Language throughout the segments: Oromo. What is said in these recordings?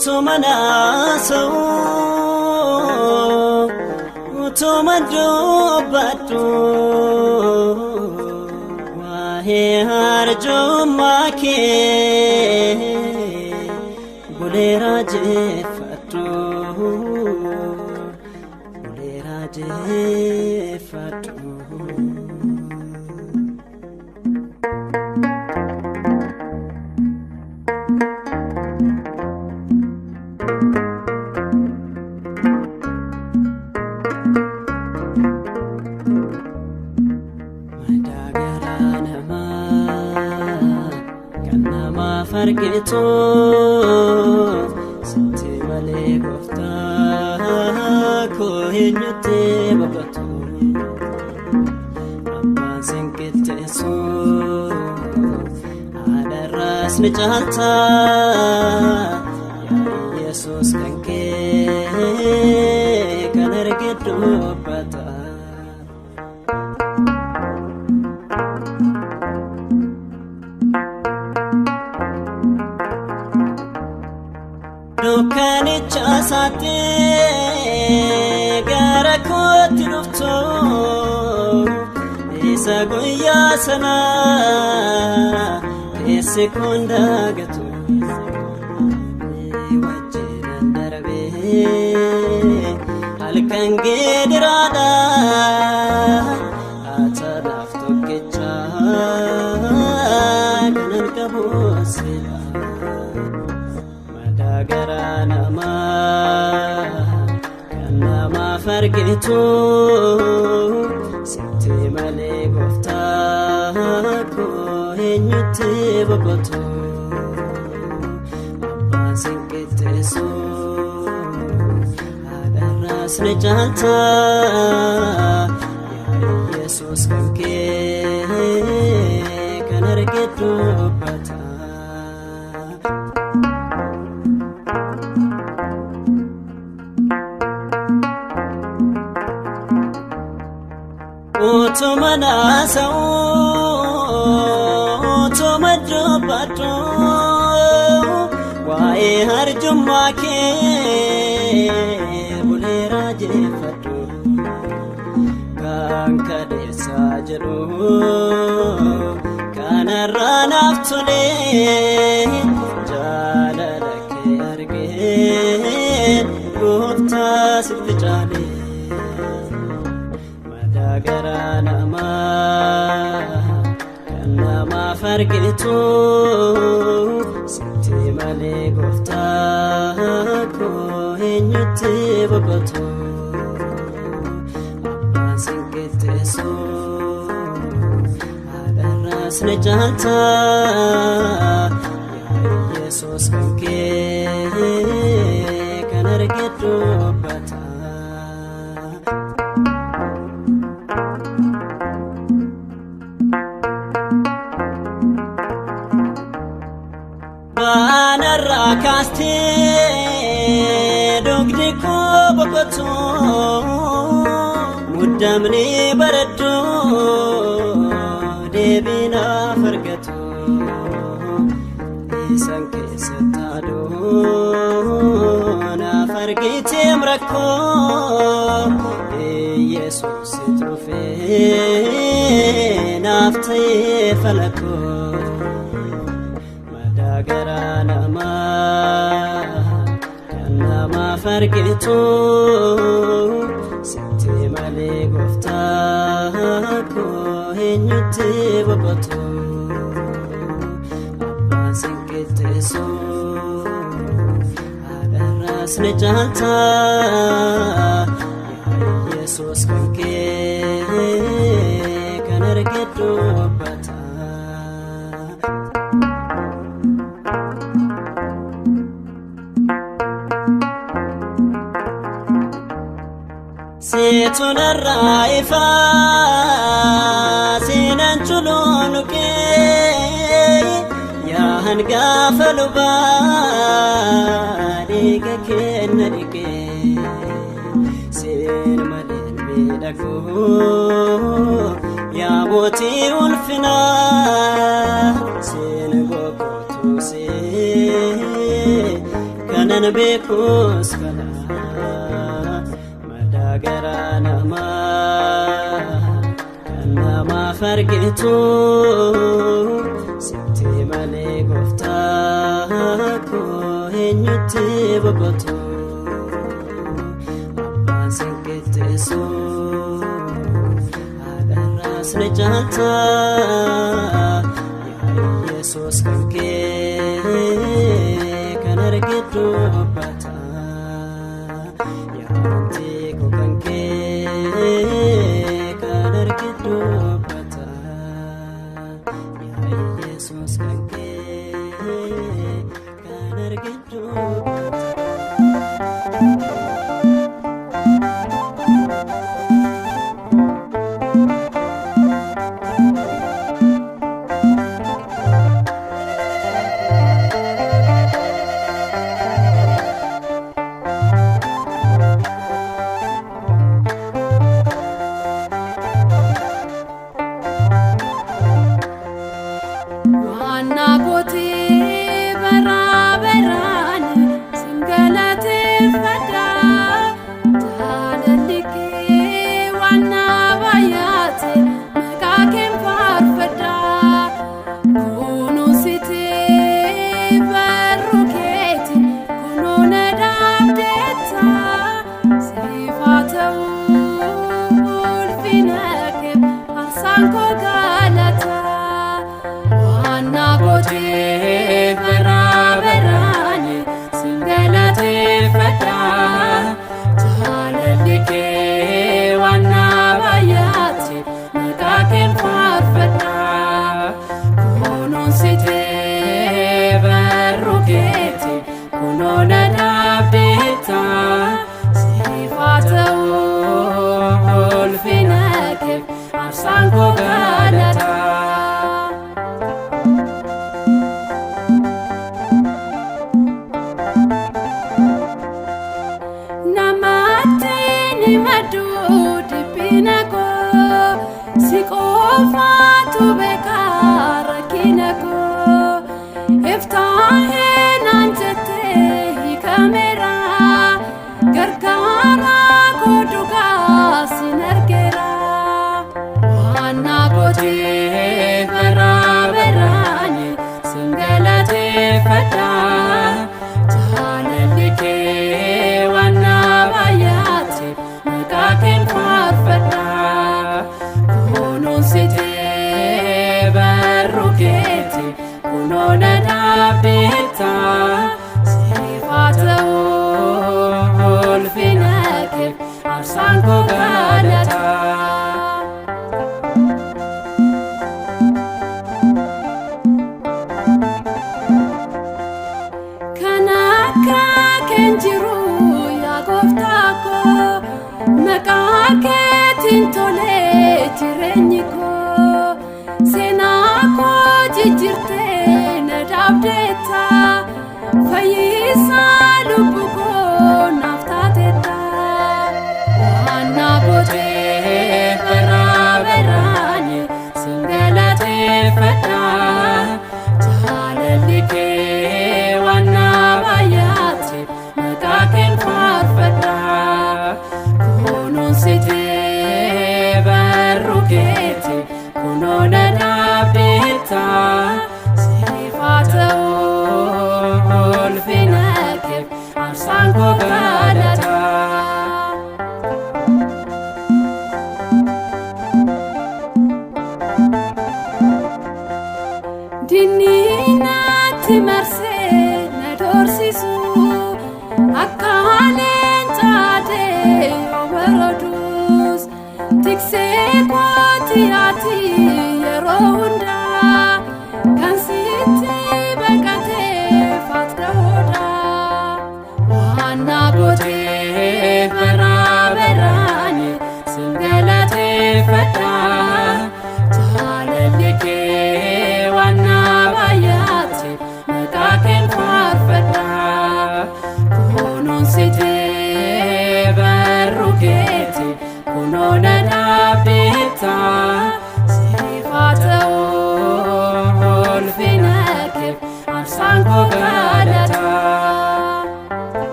Utumanaso utumadubatu wahe harjumake bulera jefatu Fargito Siti male gofta ko hinyute babatu Abba zinkite so Adaras ni chalta Ya Yesus kanke kanergedu bata Dukani chasate gara koti lufto Isa goya sana Esekunda gatu Wajiran darbe Halkan gedirada Ata lafto kecha Kanan kabusila Garanama kanama fargitu Siti male gofta ko hinyute babatu Abba zinkite so Adaras ni chalta Ya Yesus kanke kanergedu bata Utumanaso utumadubatu wae harjumake bulera jefatu kanka desa jiru kanarra naftule jalalake arge gofta sifjale Garanama kanama fargitu Siti male gofta ko hinyute babatu Abba zinkite so Adaras ni chalta Ya Yesus kanke kanergedu bata Rakasti dogdi ko babatu mudamni baradu debina fargatu isanke satado na fargite mrako Yesus trufe nafte falako Garanama kanama fargitu Siti male gofta ko hinyute babatu Abba zinkite so Adaras ni chalta Ya Yesus kanke kanergedu bata Situna raifa sinan chulunuke ya hanga faluba diga kenadike sin malen bidago ya boti ulfina sin gokotu se kan beekus kana madagara nama kan nama fargitu sitti malee gooftaa koo eenyutti boqotu abbaan sinqixxeessu agarraas ni caalta yaa Yesuus kan kee kan argitu bata yaa antiiko kan kee kan argitu bata yaa Yesuus kan kee kan argitu bata.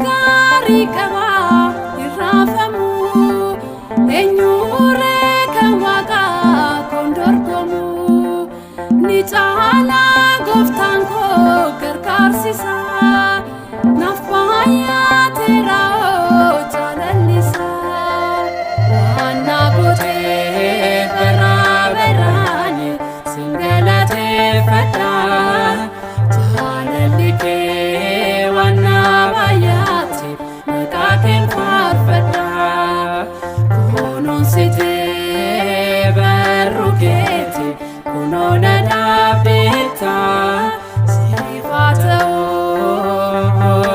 gaarii qaba irraafamu eenyuree kan waaqaa kun dorgomu ni caala gooftaan koo gargaarsisa naaf baay'ateera jaalallisa waan na gooteef baraa baraan sin galateeffadha jaalalli kee waan na baay'ate maqaa kee faarfadha kunuunsitee barruu keetti kunoo na dhaabbitta siif haa ta'u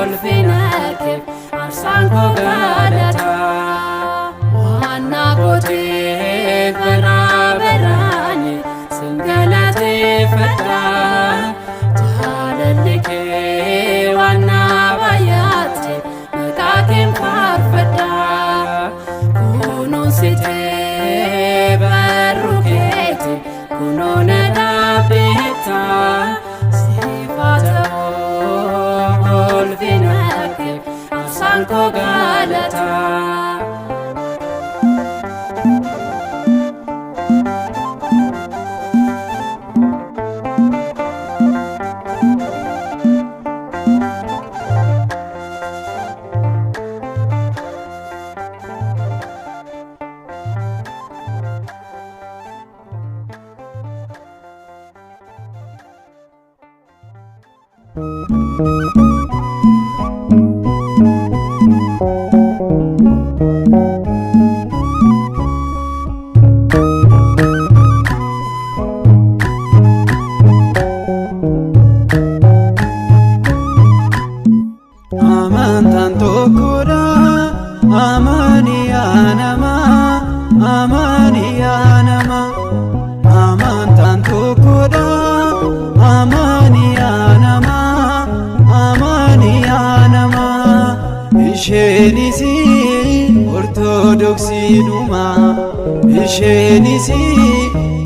ulfina kee aarsaan koo galata waan na gooteef baraa baraan sin galateeffadha jaalalli kee waan na baay'ate maqaa kee faarfadha kunuunsitee barruu keetti kunoo na dhaabbitta siif haa ta'u ulfina kee aarsaan koo galata amantaan tokkodha amaniyaa namaa amaniyaa namaa amantaan tokkodha amaniyaa namaa amaniyaa namaa isheenis ortodoksiidhuma isheenis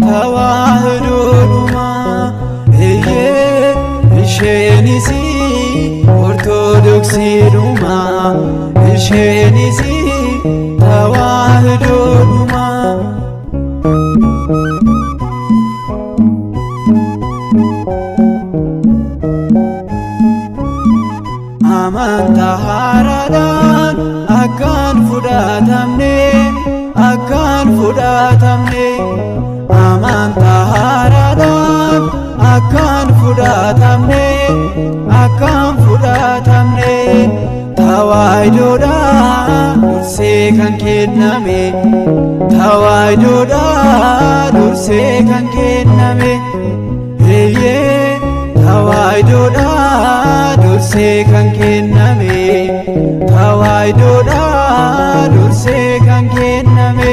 tawaahidoodhuma eeyyee isheenis ortodoksiidhuma isheenis tawaahidoodhuma amantaa haaraadhaan akkaan fudhatamne akkaan fudhatamne amantaa haaraadhaan akkaan fudhatamne akkaan fudhatamne tawaahidoodha dursee kan kenname tawaahidoodha dursee kan kenname eeyyee tawaahidoodha dursee kan kenname tawaahidoodha dursee kan kenname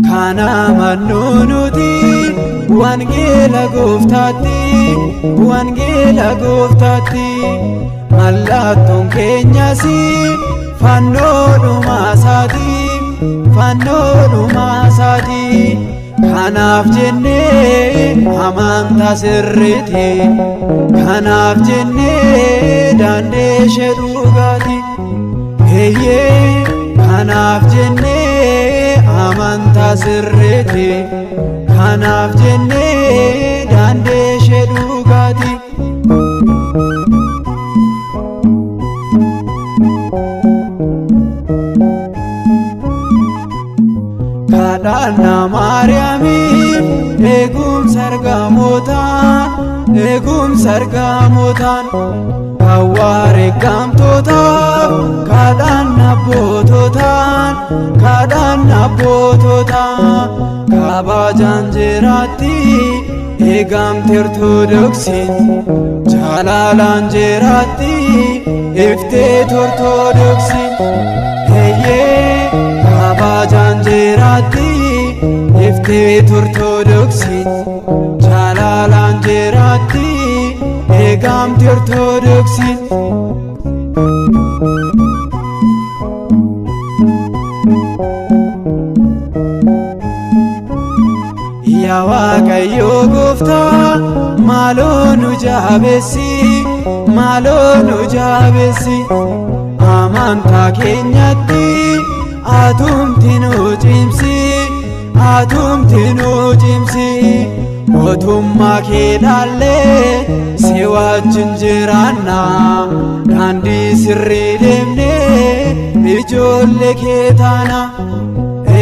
kana mannuu nuti wangeela gooftaatti wangeela gooftaatti mallattoon keenyas fannoodhuma isaati fannoodhuma isaati kanaaf jennee amantaa sirriiti kanaaf jennee daandii ishee dhugaati eeyyee kanaaf jennee amantaa sirriiti kanaaf jennee daandii ishee dhugaati kadhannaa maariyaamiif eegumsa argamootaan kan wareegamtootaaf kadhannaa abboototaan kabajaan jiraatti eegamte ortodoksiin jaalalaan jiraatti ifteet ortodoksiin eeyyee kabajaan jiraatti ifteet ortodoksiin jaalalaan jiraatti eegamte ortodoksiin yaa Waaqayyo Gooftaa maaloo nu jabeessi maaloo nu jabeessi amantaa keenyatti atumti nu cimsi atumti nu cimsi mootummaa kee dhaallee si wajjin jiraanna daandii sirrii deemnee ijoollee kee taana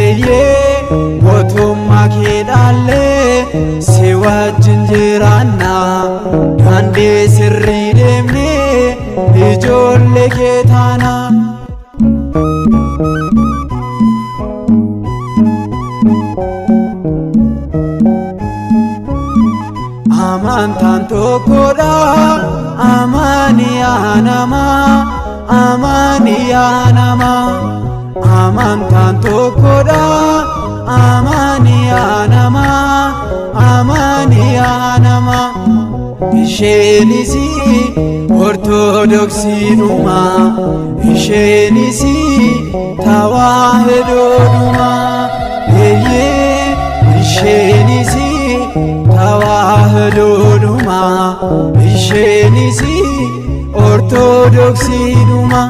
eeyyee mootummaa kee dhaallee si wajjin jiraanna daandii sirrii deemnee ijoollee kee taana. Amantaan tokkodha amaniyaa namaa amaniyaa namaa amantaan tokkodha amaniyaa namaa amaniyaa namaa isheenis ortodoksiidhuma isheenis tawaahidoodhuma eeyyee isheenis tawaahidoodhuma isheenis ortodoksiidhuma.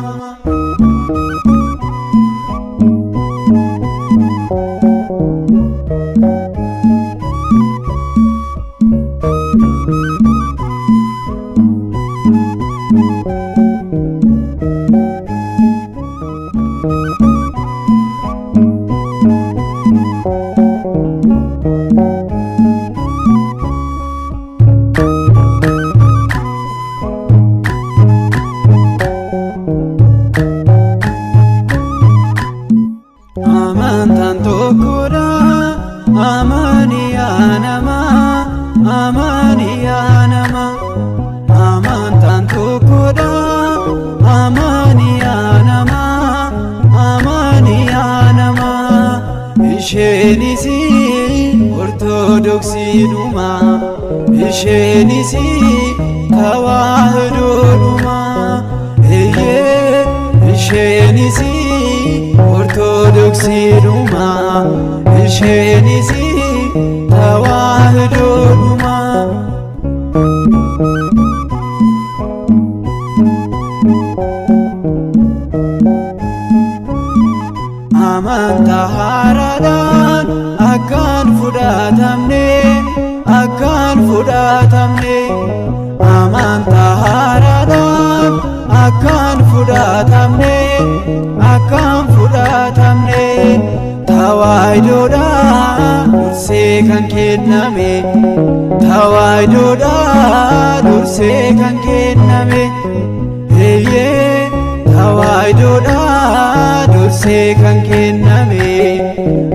Amantaan tokkodha amaniyaa namaa amaniyaa namaa amantaan tokkodha amaniyaa namaa amaniyaa namaa isheenis ortodoksiidhuma isheenis tawaahidoodhuma eeyyee isheenis ortodoksiidhuma isheenis tawaahidoodhuma. Amantaa haaraadhaan akkaan fudhatamne akkaan fudhatamne amantaa haaraadhaan akkaan fudhatamne akkaan fudhatamne tawaahidoodha dursee kan kenname tawaahidoodha dursee kan kenname eeyyee tawaahidoodha dursee kan kenname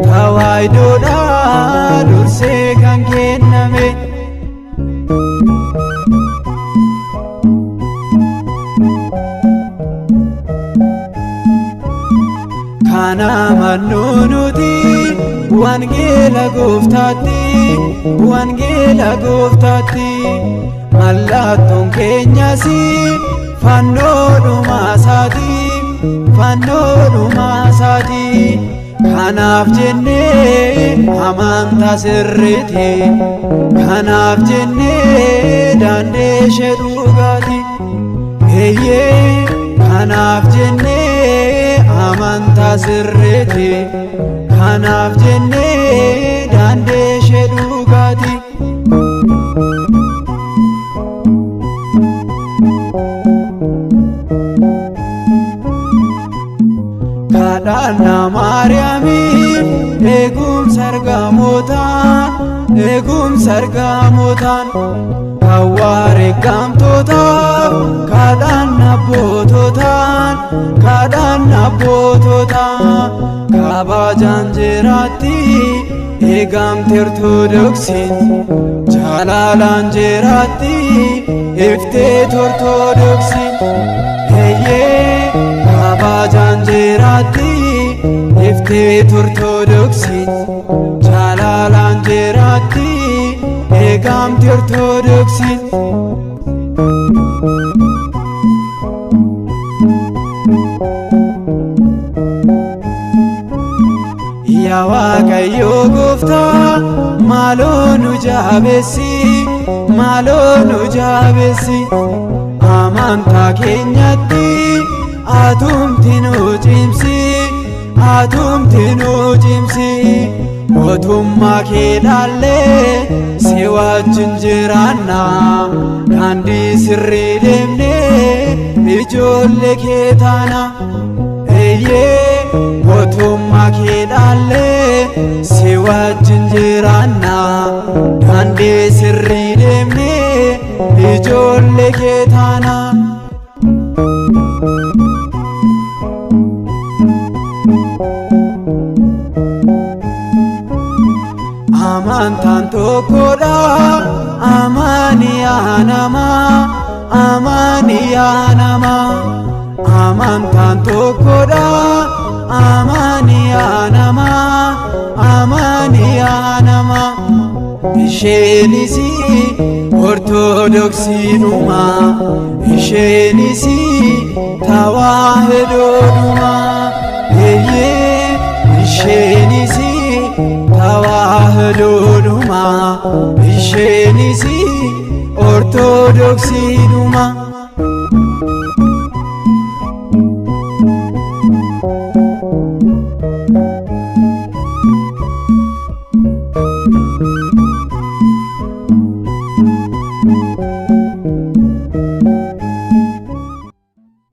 tawaahidoodha dursee kan kenname. Kana mannuu nuti wangeela gooftaatti wangeela gooftaatti mallattoon keenyas fannoodhuma isaati fannoodhuma isaati kanaaf jennee amantaa sirriiti kanaaf jennee daandii ishee dhugaati eeyyee kanaaf jennee amantaa sirriiti kanaaf jennee daandii ishee dhugaati. Kadhannaa Maariyaamii eegumsa argamootaan kan wareegamtootaaf kadhannaa abboototaan kabajaan jiraatti eegamte ortodoksiin jaalalaan jiraatti ifteetu ortodoksiin eeyyee kabajaan jiraatti ifteetu ortodoksiin jaalalaan jiraatti eegamte ortodoksiin. yaa Waaqayyo Gooftaa maaloo nu jabeessi maaloo nu jabeessi amantaa keenyatti atumti nu cimsi atumti nu cimsi mootummaa kee ilaallee si wajjin jiraanna daandii sirrii deemnee ijoollee kee taana mootummaa kee ilaallee si wajjin jiraanna daandii sirrii deemnee ijoollee kee taana. Amantaan tokkodha amaniyaa namaa amaniyaa namaa amantaan tokkodha amaniyaa namaa amaniyaa namaa isheenis ortodoksiidhuma isheenis tawaahidoodhuma isheenis tawaahidoodhuma isheenis ortodoksiidhuma